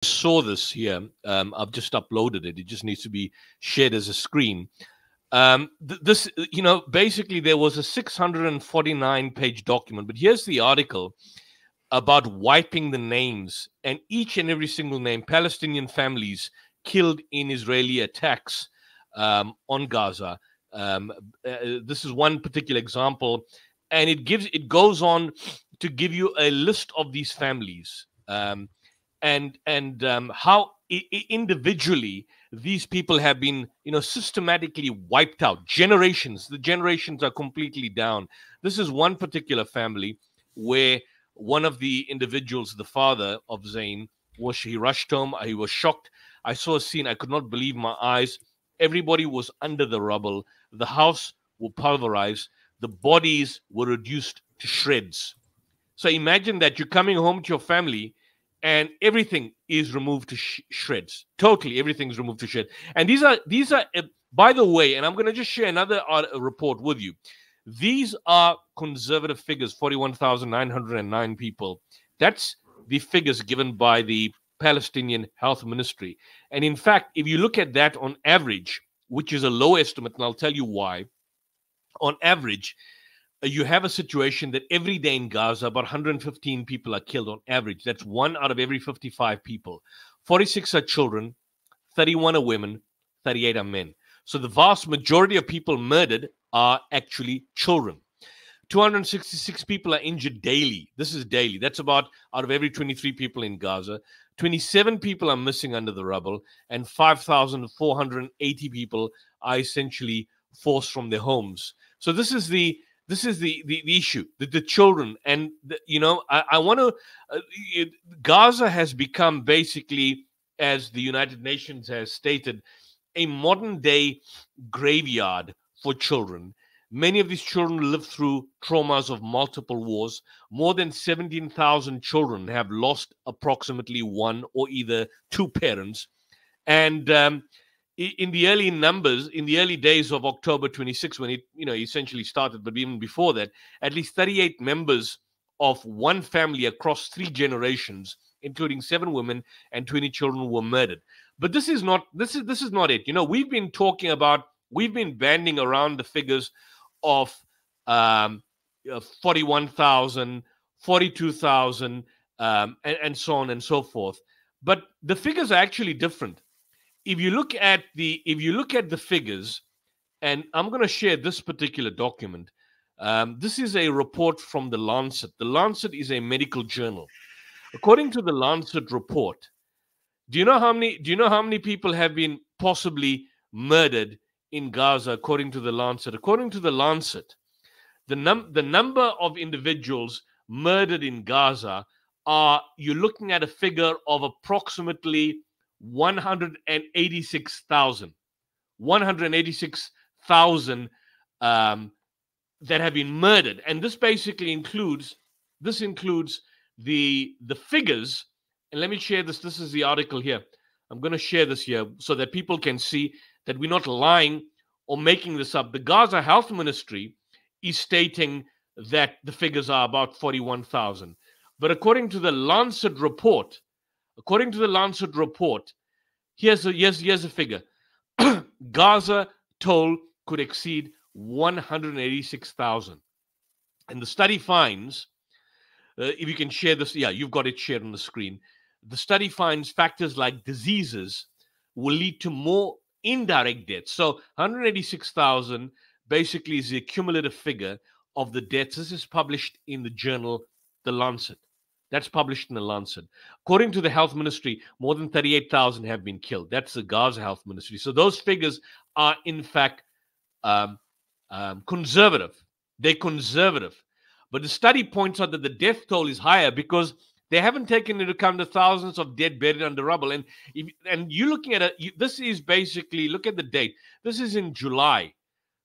saw this here. I've just uploaded it. It just needs to be shared as a screen. This, basically there was a 649-page document, but here's the article about wiping the names, and each and every single name, Palestinian families killed in Israeli attacks on Gaza. This is one particular example, and it goes on to give you a list of these families, and how individually these people have been, systematically wiped out. The generations are completely down. This is one particular family where one of the individuals, the father of Zain, he rushed home. He was shocked. I saw a scene. I could not believe my eyes. Everybody was under the rubble. The house were pulverized. The bodies were reduced to shreds. So imagine that you're coming home to your family and everything is removed to shreds. Totally, everything's removed to shreds. And these are, by the way, and I'm going to just share another report with you. These are conservative figures, 41,909 people. That's the figures given by the Palestinian Health Ministry. And in fact, if you look at that on average, which is a low estimate, and I'll tell you why, on average, you have a situation that every day in Gaza, about 115 people are killed on average. That's 1 out of every 55 people. 46 are children, 31 are women, 38 are men. So the vast majority of people murdered are actually children. 266 people are injured daily. This is daily. That's about out of every 23 people in Gaza. 27 people are missing under the rubble, and 5,480 people are essentially forced from their homes. So this is the issue, the children. And I want to Gaza has become, basically, as the United Nations has stated, a modern day graveyard for children. Many of these children live through traumas of multiple wars. More than 17,000 children have lost approximately one or either two parents. And in the early days of October 26, when it essentially started, but even before that, at least 38 members of one family across 3 generations, including 7 women and 20 children, were murdered. But this is not it. We've been banding around the figures of 41,000, 42,000, and so on and so forth. But the figures are actually different. If you look at the figures, and I'm going to share this particular document. This is a report from The Lancet. The Lancet is a medical journal. According to the Lancet report, do you know how many people have been possibly murdered in Gaza? According to the Lancet, the number of individuals murdered in Gaza you're looking at a figure of approximately 186,000 that have been murdered. And this basically includes the figures. And let me share this. This is the article here. I'm going to share this here so that people can see that we're not lying or making this up. The Gaza Health Ministry is stating that the figures are about 41,000. But according to the Lancet report, here's a figure. Gaza toll could exceed 186,000. And the study finds, if you can share this, you've got it shared on the screen. The study finds factors like diseases will lead to more indirect deaths. So 186,000 basically is the cumulative figure of the deaths. This is published in the journal The Lancet. That's published in The Lancet. According to the health ministry, more than 38,000 have been killed. That's the Gaza Health Ministry. So those figures are, in fact, conservative. They're conservative. But the study points out that the death toll is higher because they haven't taken into account the thousands of dead buried under rubble. And you're looking at this is basically, look at the date. This is in July.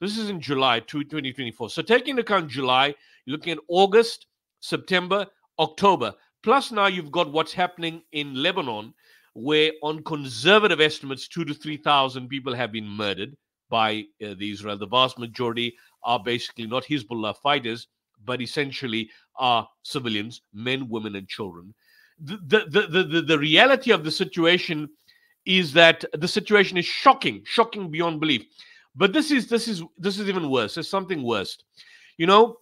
2024. So taking into account July, you're looking at August, September, October. Plus now you've got what's happening in Lebanon, where on conservative estimates, 2,000 to 3,000 people have been murdered by the Israel. The vast majority are basically not Hezbollah fighters, but essentially are civilians, men, women, and children. the reality of the situation is that the situation is shocking beyond belief. But this is even worse. There's something worse. You know,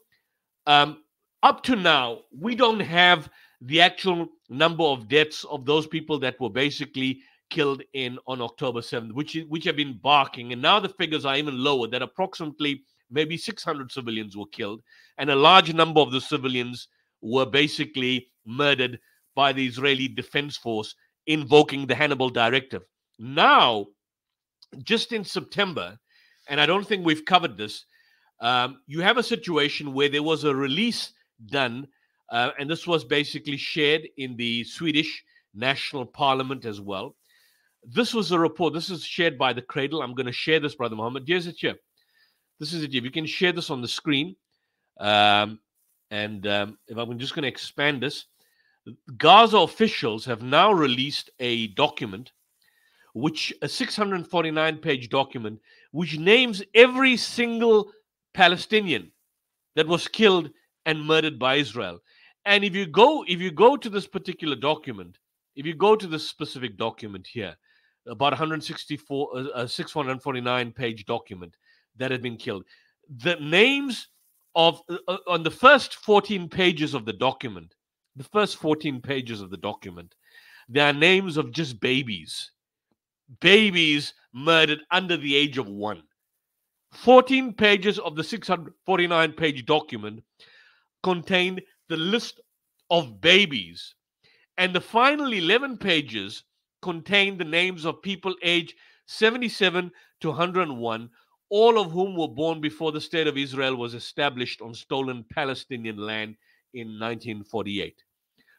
up to now, we don't have the actual number of deaths of those people that were basically killed on October 7th, which have been barking. And now the figures are even lower, that approximately maybe 600 civilians were killed, and a large number of the civilians were basically murdered by the Israeli Defense Force, invoking the Hannibal Directive. Now, just in September, and I don't think we've covered this, you have a situation where there was a release done, and this was basically shared in the Swedish National Parliament as well. This was a report. This is shared by the Cradle. I'm going to share this, Brother Mohammed. Here's it here. This is it here. You can share this on the screen. If I'm just going to expand this, Gaza officials have now released a document, a 649-page document, which names every single Palestinian that was killed and murdered by Israel. And if you go to this particular document, if you go to this specific document here, about 649-page document that had been killed, the names of on the first 14 pages of the document, there are names of just babies murdered under the age of 1. 14 pages of the 649-page document contained the list of babies, and the final 11 pages contained the names of people aged 77 to 101, all of whom were born before the State of Israel was established on stolen Palestinian land in 1948.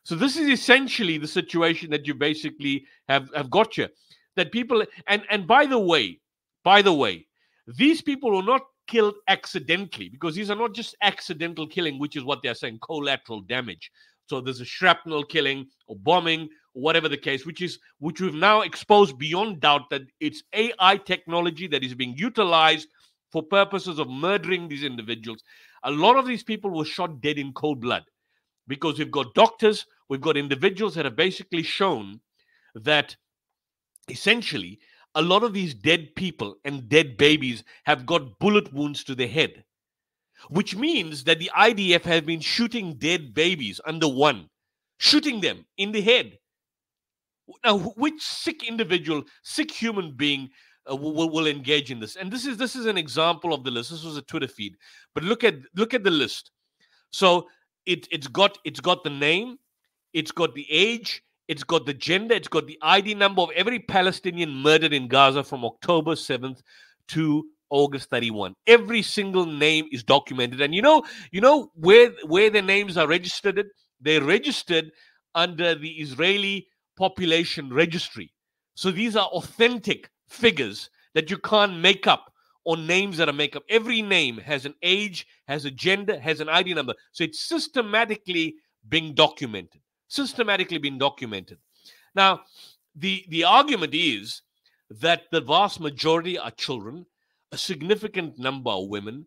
So this is essentially the situation that you basically have got here. That people, and by the way, these people were not killed accidentally, because these are not just accidental killing, which is what they're saying, collateral damage. So there's a shrapnel killing or bombing or whatever the case, which we've now exposed beyond doubt that it's AI technology that is being utilized for purposes of murdering these individuals. A lot of these people were shot dead in cold blood, because we've got doctors, we've got individuals that have basically shown that essentially a lot of these dead people and dead babies have got bullet wounds to the head, which means that the IDF have been shooting dead babies under 1, shooting them in the head. Now, which sick individual, sick human being will engage in this? And this is an example of the list. This was a Twitter feed, but look at the list. So it's got the name, it's got the age, it's got the gender, it's got the ID number of every Palestinian murdered in Gaza from October 7th to August 31. Every single name is documented. And you know where their names are registered? They're registered under the Israeli Population Registry. So these are authentic figures that you can't make up, or names that are make up. Every name has an age, has a gender, has an ID number. So it's systematically being documented. Now, the argument is that the vast majority are children, a significant number are women,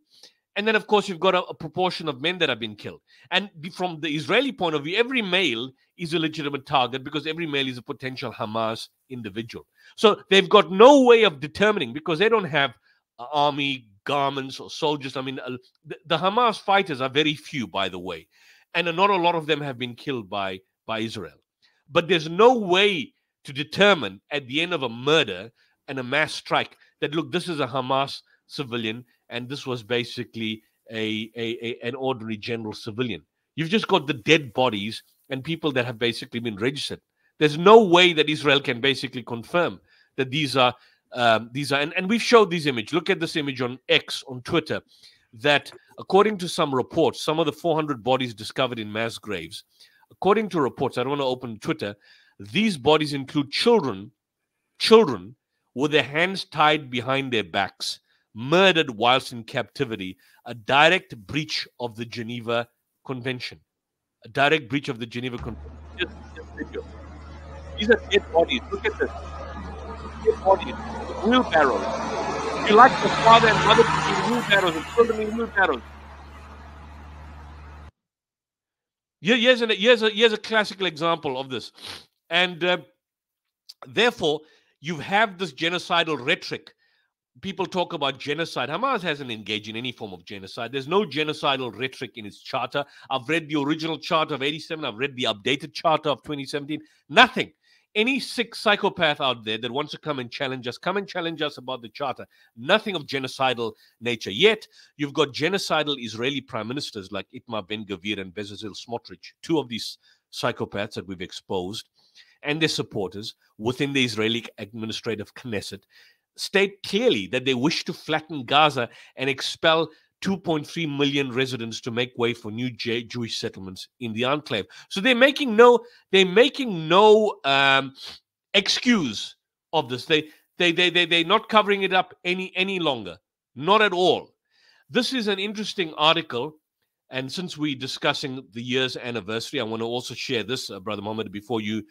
and then, of course, you've got a proportion of men that have been killed. And from the Israeli point of view, every male is a legitimate target, because every male is a potential Hamas individual. So they've got no way of determining, because they don't have army garments or soldiers. I mean, the Hamas fighters are very few, by the way, and not a lot of them have been killed by Israel. But there's no way to determine at the end of a murder and a mass strike that, look, this is a Hamas civilian and this was basically an ordinary general civilian. You've just got the dead bodies and people that have basically been registered. There's no way that Israel can basically confirm that these are, and we've showed these images. Look at this image on X, on Twitter, that according to some reports, some of the 400 bodies discovered in mass graves, according to reports, I don't want to open Twitter, these bodies include children with their hands tied behind their backs, murdered whilst in captivity, a direct breach of the Geneva Convention. A direct breach of the Geneva Convention. These are dead bodies. Look at this. Dead bodies. Wheelbarrows. You like the father and mother in wheelbarrows and children in wheelbarrows. Here's a classical example of this. And therefore, you have this genocidal rhetoric. People talk about genocide. Hamas hasn't engaged in any form of genocide. There's no genocidal rhetoric in its charter. I've read the original charter of 87. I've read the updated charter of 2017. Nothing. Any sick psychopath out there that wants to come and challenge us about the charter. Nothing of genocidal nature. Yet, you've got genocidal Israeli prime ministers like Itamar Ben-Gvir and Bezalel Smotrich, two of these psychopaths that we've exposed, and their supporters within the Israeli administrative Knesset, state clearly that they wish to flatten Gaza and expel 2.3 million residents to make way for new Jewish settlements in the enclave. So they're making no excuse of this. They're not covering it up any longer, not at all. This is an interesting article, and since we're discussing the year's anniversary, I want to also share this, Brother Mohammed, before you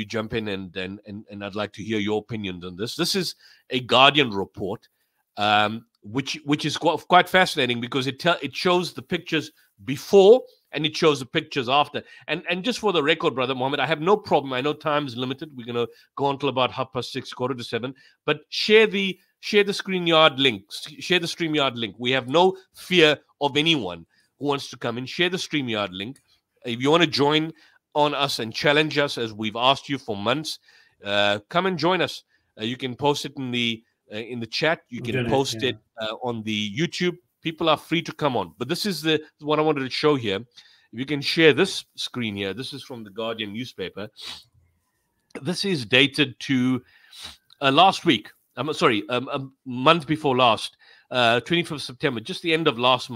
jump in, and I'd like to hear your opinions on this. This is a Guardian report, which is quite fascinating because it shows the pictures before and it shows the pictures after. And just for the record, Brother Mohammed, I have no problem. I know time is limited. We're going to go on till about 6:30, 7:15. But share the StreamYard link. Share the StreamYard link. We have no fear of anyone who wants to come in. Share the StreamYard link. If you want to join on us and challenge us, as we've asked you for months, come and join us. You can post it in the chat. You can post it on the YouTube. People are free to come on. But this is what I wanted to show here. If you can share this screen here. This is from the Guardian newspaper. This is dated to last week. I'm sorry, a month before last, 25th September, just the end of last month.